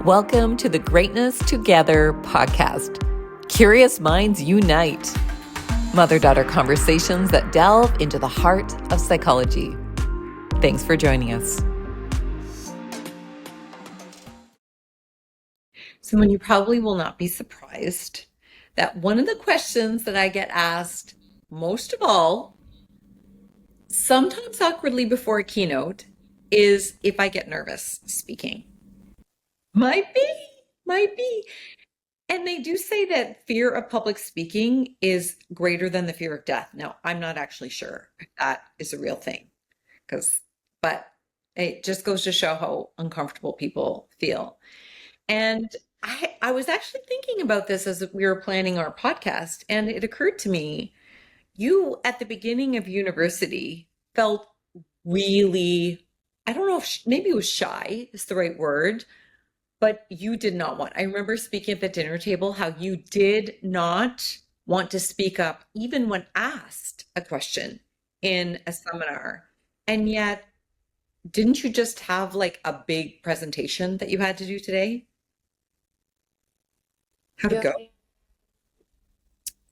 Welcome to the Greatness Together podcast. Curious minds unite. Mother-daughter conversations that delve into the heart of psychology. Thanks for joining us. Simonne, you probably will not be surprised that one of the questions that I get asked most of all, sometimes awkwardly before a keynote, is if I get nervous speaking. Might be. And they do say that fear of public speaking is greater than the fear of death. Now, I'm not actually sure if that is a real thing, but it just goes to show how uncomfortable people feel. And I was actually thinking about this as we were planning our podcast, and it occurred to me, you at the beginning of university felt really, I don't know if maybe it was shy is the right word, but you did not want. I remember speaking at the dinner table how you did not want to speak up even when asked a question in a seminar. And yet, didn't you just have like a big presentation that you had to do today? How'd it go?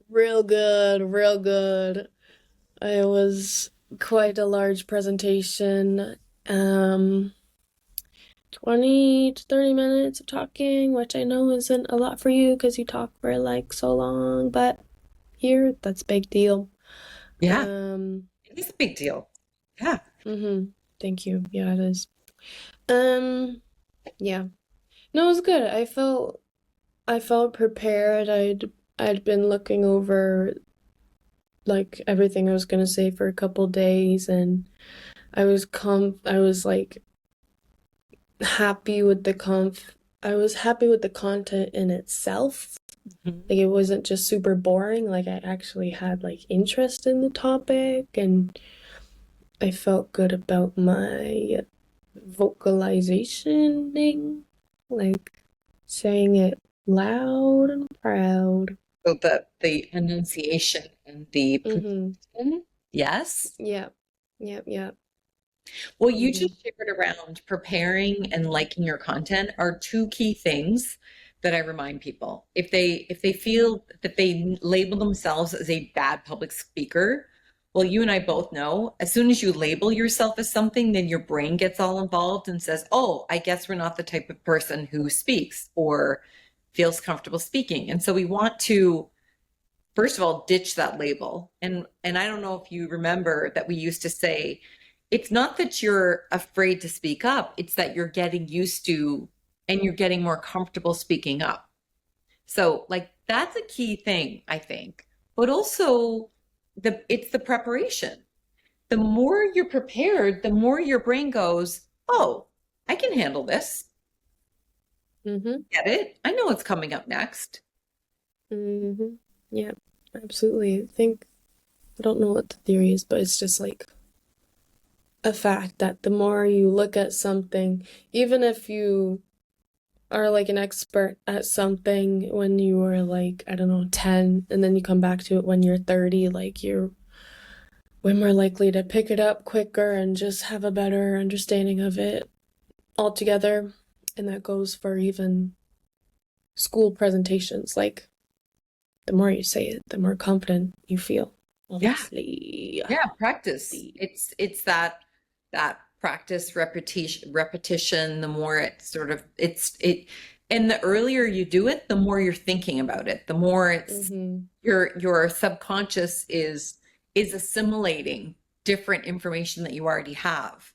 Real good, real good. It was quite a large presentation. 20 to 30 minutes of talking, which I know isn't a lot for you because you talk for like so long, but here, that's a big deal. Yeah, Um, it is a big deal. Yeah. Thank you. Yeah, it is. Um, yeah. No, it was good. I felt prepared. I'd been looking over like everything I was gonna say for a couple days, and I was like happy with I was happy with the content in itself. Mhm. Like it wasn't just super boring. Like I actually had like interest in the topic, and I felt good about my vocalizationing, like saying it loud and proud. So the enunciation and the Mm-hmm. pronunciation, yes. Yep. Yep. Yep. Well, you Mm-hmm. just shared around preparing and liking your content are two key things that I remind people. If they feel that they label themselves as a bad public speaker, well, you and I both know as soon as you label yourself as something, then your brain gets all involved and says, "Oh, I guess we're not the type of person who speaks or feels comfortable speaking." And so we want to first of all ditch that label. And I don't know if you remember that we used to say it's not that you're afraid to speak up, it's that you're getting used to and you're getting more comfortable speaking up. So like that's a key thing, I think. But also it's the preparation. The more you're prepared, the more your brain goes, "Oh, I can handle this. Mm-hmm. Get it? I know what's coming up next." Mm-hmm. Yep. Absolutely. I don't know what the theory is, but it's just like a fact that the more you look at something, even if you are like an expert at something when you were like, I don't know, 10, and then you come back to it when you're 30, like you're way more likely to pick it up quicker and just have a better understanding of it altogether. And that goes for even school presentations. Like the more you say it, the more confident you feel, Yeah. obviously. Yeah, practice. It's that practice repetition, the more it sort of and the earlier you do it, the more you're thinking about it, the more it's Mm-hmm. your subconscious is assimilating different information that you already have.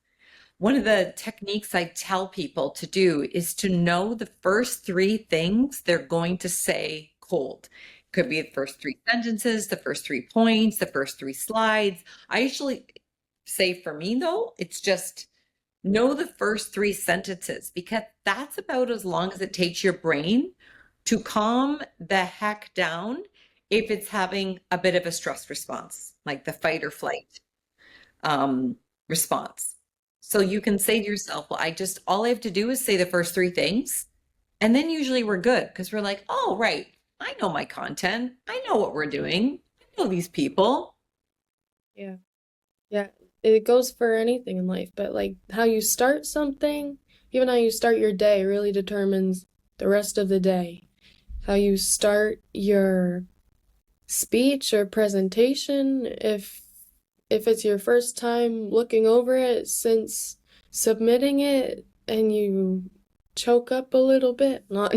One of the techniques I tell people to do is to know the first three things they're going to say cold. Could be the first three sentences, the first 3 points, the first three slides. I usually say for me though, it's just know the first three sentences because that's about as long as it takes your brain to calm the heck down if it's having a bit of a stress response, like the fight or flight um, response. So you can say to yourself, well, all I have to do is say the first three things. And then usually we're good because we're like, oh, right. I know my content. I know what we're doing. I know these people. Yeah. Yeah. It goes for anything in life, but like how you start something, even how you start your day really determines the rest of the day. How you start your speech or presentation, if it's your first time looking over it since submitting it and you choke up a little bit, not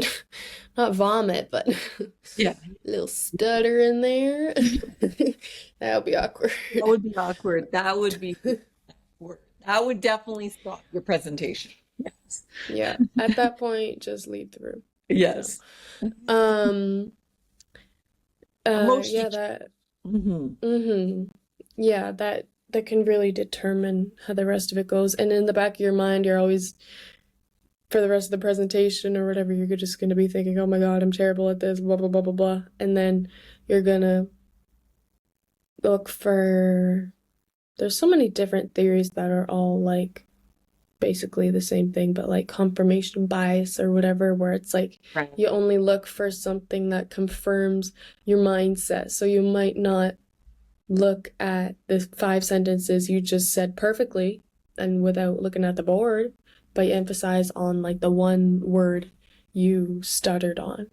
not vomit, but a Yeah. little stutter in there, that would be awkward. That would be awkward. That would be awkward. That would definitely stop your presentation. Yes. Yeah, at that point, just leave the room. No. Yes. Um, Most yeah, teachers. that, Hmm. mm-hmm. Yeah, that can really determine how the rest of it goes. And in the back of your mind, you're always, for the rest of the presentation or whatever, you're just going to be thinking, oh my God, I'm terrible at this, blah, blah, blah, blah, blah. And then you're going to look for, there's so many different theories that are all like basically the same thing, but like confirmation bias or whatever, where it's like Right. you only look for something that confirms your mindset. So you might not look at the 5 sentences you just said perfectly and without looking at the board, but you emphasize on like the one word you stuttered on.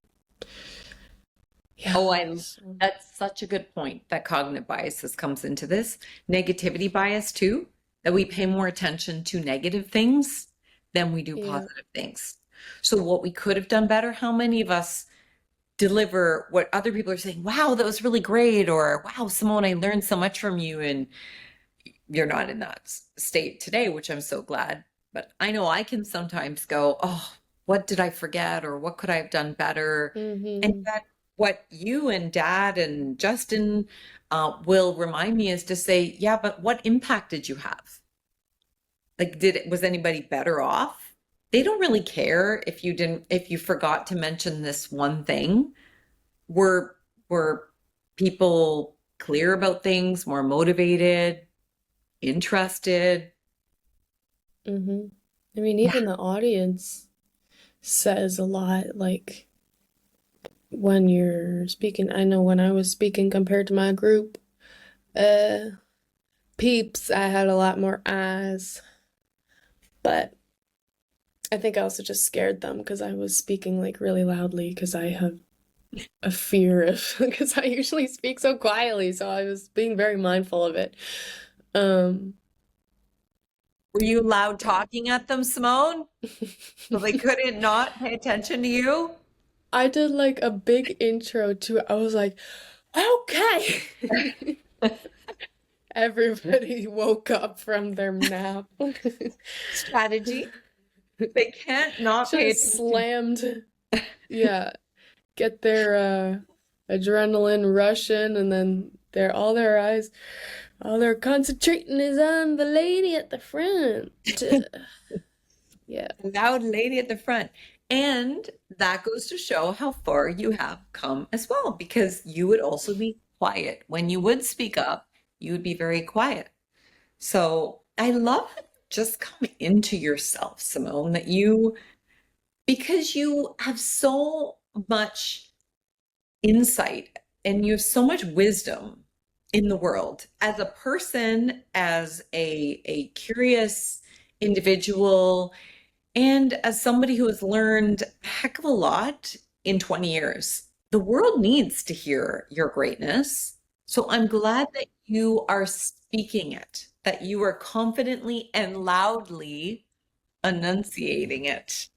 Yeah. Oh, So, that's such a good point that cognitive biases comes into this. Negativity bias too, that we pay more attention to negative things than we do yeah. positive things. So what we could have done better, how many of us deliver what other people are saying, wow, that was really great, or wow, Simone, I learned so much from you, and you're not in that state today, which I'm so glad. But I know I can sometimes go, oh, what did I forget? Or what could I have done better? And Mm-hmm. that what you and Dad and Justin will remind me is to say, yeah, but what impact did you have? Like, was anybody better off? They don't really care if you forgot to mention this one thing. Were people clear about things, more motivated, interested? Mm-hmm. I mean, Yeah. even the audience says a lot, like when you're speaking. I know when I was speaking compared to my group, uh, peeps, I had a lot more eyes, but I think I also just scared them because I was speaking like really loudly because I have a fear of because I usually speak so quietly, so I was being very mindful of it. Um, Were you loud talking at them, Simone? So they couldn't not pay attention to you? I did like a big intro to it. I was like, okay. Everybody woke up from their nap. Strategy. They can't not pay Just attention. slammed. Yeah, get their adrenaline rushing, and then their eyes, all they're concentrating is on the lady at the front. Yeah. Loud lady at the front. And that goes to show how far you have come as well, because you would also be quiet. When you would speak up, you would be very quiet. So I love how you just come into yourself, Simone, because you have so much insight and you have so much wisdom in the world as a person, as a curious individual, and as somebody who has learned a heck of a lot in 20 years. The world needs to hear your greatness. So I'm glad that you are speaking it, that you are confidently and loudly enunciating it.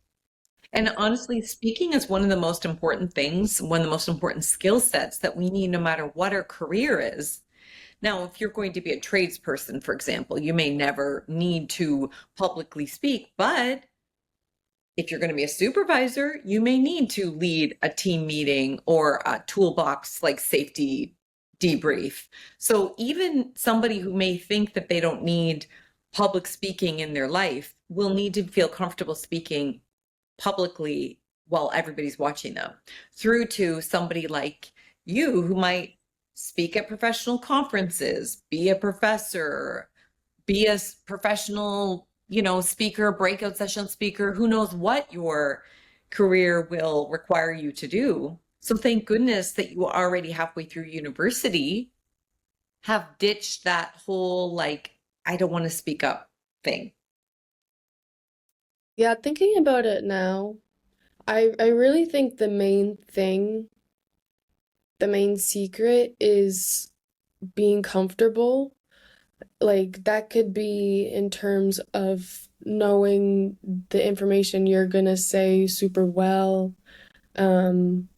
And honestly, speaking is one of the most important things, one of the most important skill sets that we need no matter what our career is. Now, if you're going to be a tradesperson, for example, you may never need to publicly speak, but if you're going to be a supervisor, you may need to lead a team meeting or a toolbox like safety debrief. So even somebody who may think that they don't need public speaking in their life will need to feel comfortable speaking publicly while everybody's watching them, through to somebody like you who might speak at professional conferences, be a professor, be a professional, speaker, breakout session speaker, who knows what your career will require you to do. So thank goodness that you already halfway through university have ditched that whole like, I don't want to speak up thing. Yeah, thinking about it now, I really think the main secret is being comfortable. Like that could be in terms of knowing the information you're gonna say super well. Um,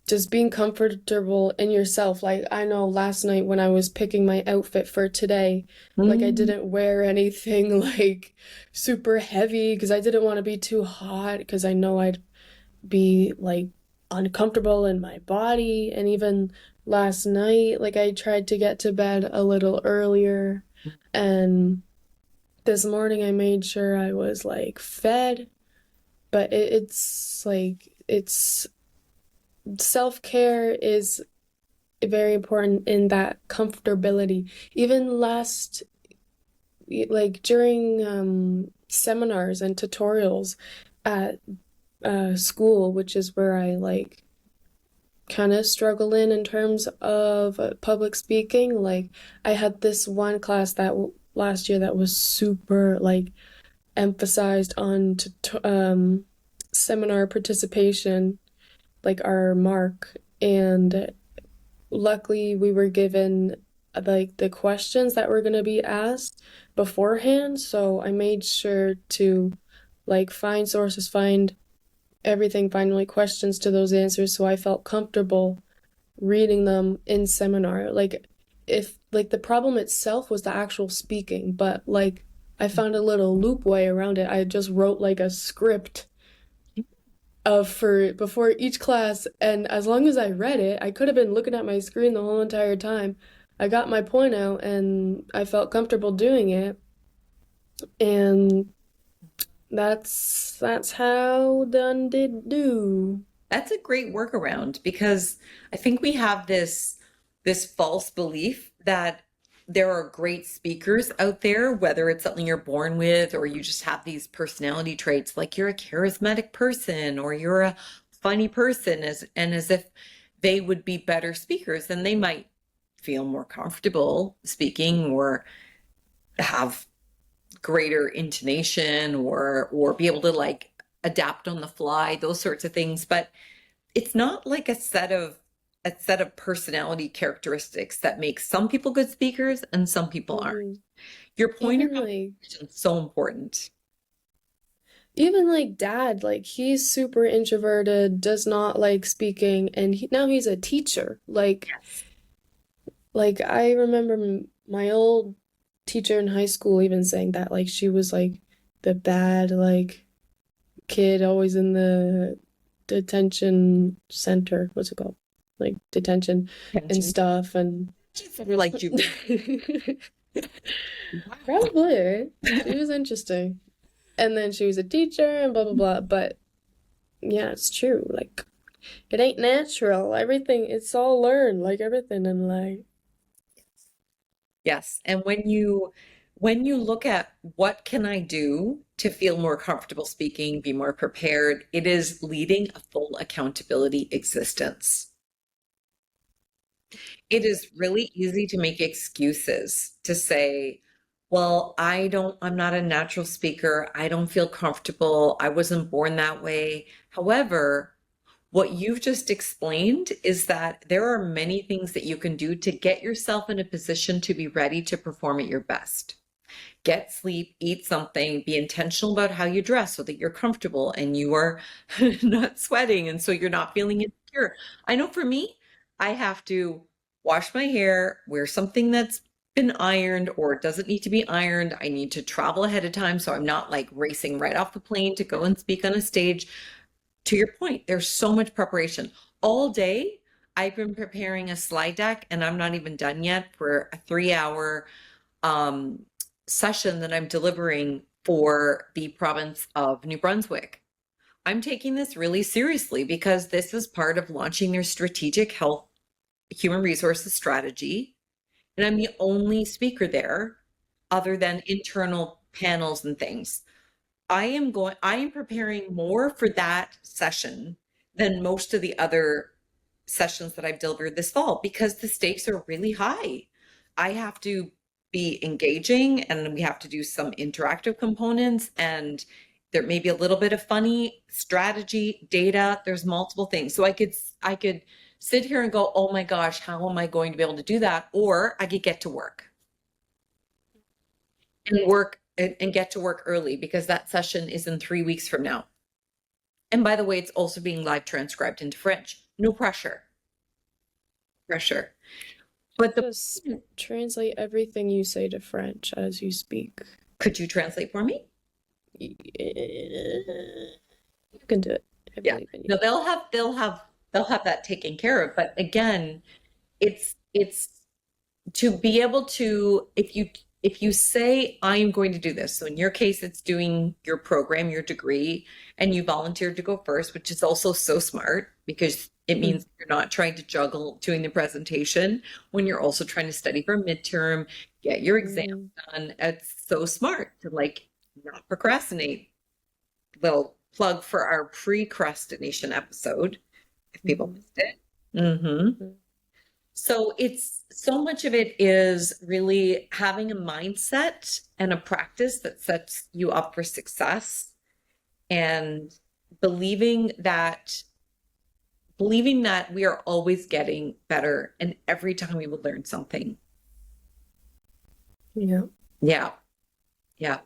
just being comfortable in yourself. Like I know last night when I was picking my outfit for today, like I Mm. didn't wear anything like super heavy because I didn't want to be too hot because I know I'd be like uncomfortable in my body. And even last night, like I tried to get to bed a little earlier. And this morning I made sure I was like fed. But it's like, it's self care is very important in that comfortability. Even like during seminars and tutorials at school, which is where I like kind of struggle in terms of public speaking. Like I had this one class that last year that was super like emphasized on seminar participation, like our mark. And luckily we were given like the questions that were going to be asked beforehand. So I made sure to like find sources, find everything, find like questions to those answers. So I felt comfortable reading them in seminar. Like if like the problem itself was the actual speaking, but like I found a little loop way around it. I just wrote like a script of for before each class, and as long as I read it, I could have been looking at my screen the whole entire time. I got my point out and I felt comfortable doing it, and that's how done did do. That's a great workaround because I think we have this false belief that there are great speakers out there, whether it's something you're born with or you just have these personality traits, like you're a charismatic person or you're a funny person, as if they would be better speakers and they might feel more comfortable speaking or have greater intonation or be able to like adapt on the fly, those sorts of things. But it's not like a set of personality characteristics that makes some people good speakers and some people aren't. Hmm. Your point Even around like is so important. even like dad, like he's super introverted, does not like speaking, and now he's a teacher. Yes. Like I remember my old teacher in high school even saying that like she was like the bad like kid always in the detention center. What's it called? Like detention and Attention. stuff and You're like juvenile. Wow. probably she was interesting. And then she was a teacher and blah blah blah. But yeah, it's true. Like it ain't natural. Everything it's all learned, like everything in life. Yes. And when you look at what can I do to feel more comfortable speaking, be more prepared, it is leading a full accountability existence. It is really easy to make excuses to say, well, I'm not a natural speaker. I don't feel comfortable. I wasn't born that way. However, what you've just explained is that there are many things that you can do to get yourself in a position to be ready to perform at your best. Get sleep, eat something, be intentional about how you dress so that you're comfortable and you are not sweating and so you're not feeling insecure. I know for me, I have to wash my hair, wear something that's been ironed or doesn't need to be ironed. I need to travel ahead of time so I'm not like racing right off the plane to go and speak on a stage. To your point, there's so much preparation. All day, I've been preparing a slide deck and I'm not even done yet for a 3 hour um, session that I'm delivering for the province of New Brunswick. I'm taking this really seriously because this is part of launching their strategic health human resources strategy. And I'm the only speaker there other than internal panels and things. I am preparing more for that session than most of the other sessions that I've delivered this fall because the stakes are really high. I have to be engaging and we have to do some interactive components and There may be a little bit of funny strategy, data. There's multiple things. So I could sit here and go, oh my gosh, how am I going to be able to do that? Or I could get to work and get to work early because that session is in 3 weeks from now. And by the way, it's also being live transcribed into French. No pressure. But Just translate everything you say to French as you speak. could you translate for me? You can do it. I Yeah. believe in you. No, they'll have that taken care of. But again, it's to be able to, if you say I am going to do this. So in your case, it's doing your program, your degree, and you volunteered to go first, which is also so smart because it means you're not trying to juggle doing the presentation when you're also trying to study for midterm, get your exam done. It's so smart to like not procrastinate. Little plug for our precrastination episode if people missed it. So it's so much of it is really having a mindset and a practice that sets you up for success and believing that we are always getting better and every time we will learn something. Yeah. Yeah. Yeah.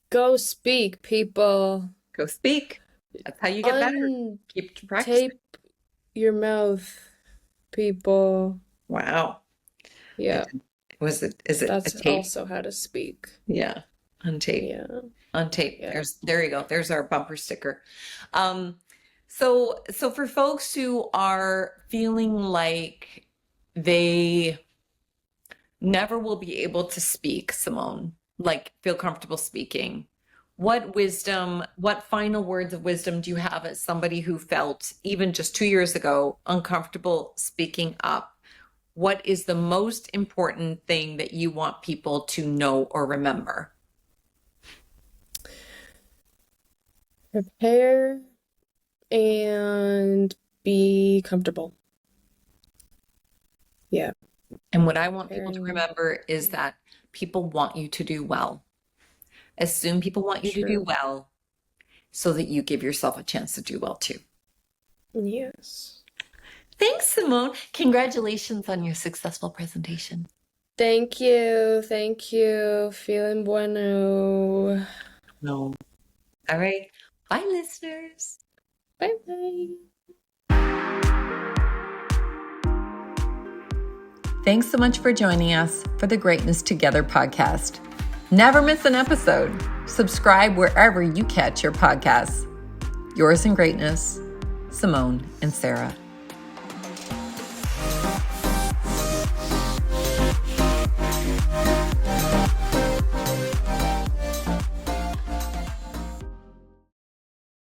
Go speak, people. Go speak. That's how you get better. Keep practicing. Tape your mouth, people. Wow. Yeah. Is it That's a tape? also how to speak. Yeah. On tape. Yeah. On tape. Yeah. There you go. There's our bumper sticker. So for folks who are feeling like they never will be able to speak, Simonne, like feel comfortable speaking, what final words of wisdom do you have as somebody who felt even just 2 years ago uncomfortable speaking up? What is the most important thing that you want people to know or remember? Prepare and be comfortable. Yeah. And what I want people to remember is that people want you to do well. Assume people want you to do well so that you give yourself a chance to do well too. Yes. Thanks, Simonne. Congratulations on your successful presentation. Thank you. Thank you. Feeling bueno. No. All right. Bye, listeners. Bye-bye. Thanks so much for joining us for the Greatness Together podcast. Never miss an episode. Subscribe wherever you catch your podcasts. Yours in greatness, Simonne and Sarah.